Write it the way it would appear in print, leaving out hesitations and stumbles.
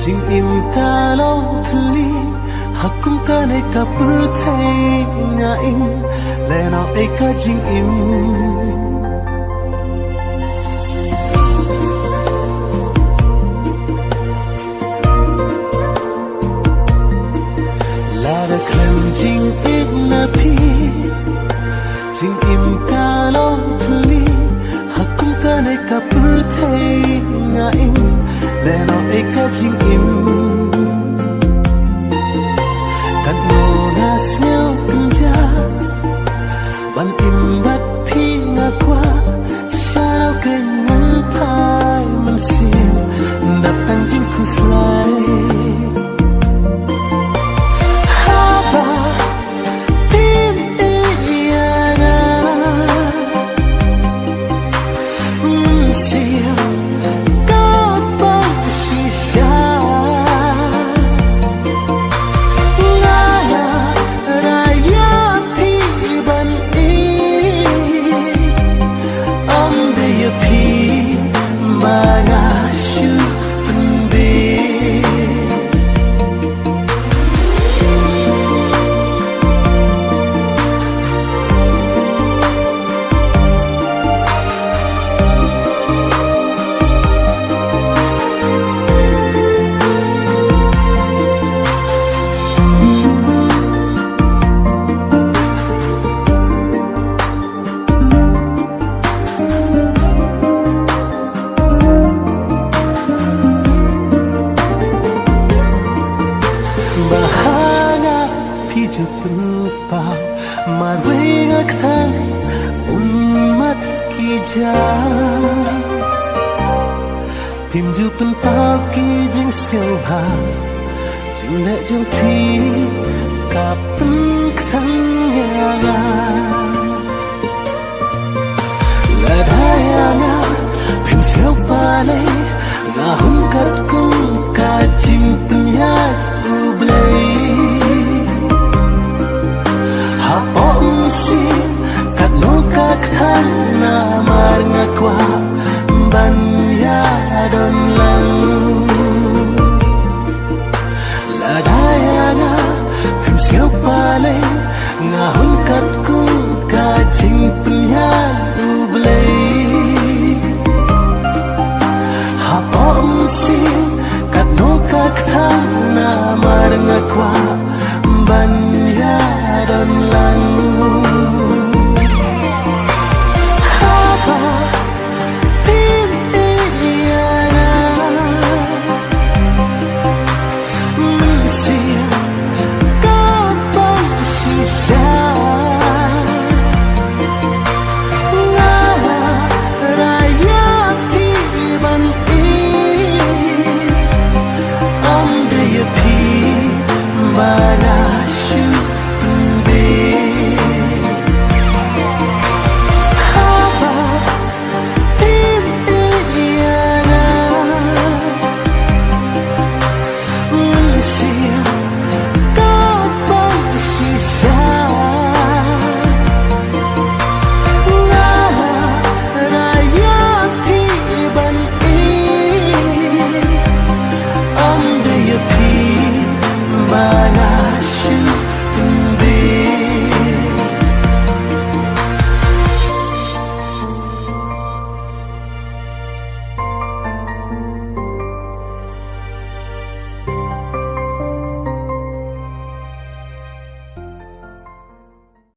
Jing im kalau thli hakum kanai ka perthai nga im lena eka jing im la da klem jing ik na pi jing im kalau thli hakum kanai ka perthai nga im lena eka jing im kat no na smell pinja ban im bat phi nga kwa sharau ke man pai man sim datang jing khuslai Haba Phim ianga sim bahana piju penpau marwengak thang umat kija Phim ju penpau ki jing silha jing le jung pi kapen thang yaga la dayana Phim siêu pale na hun kat kung ka jing penya Hapon si kat no kak thang na mar nga kwa ban ya don lang la daya na Phim siêu pale nga hun kat kung ka jing penya ublay Hapon si kat no kak thang na mar nga kwa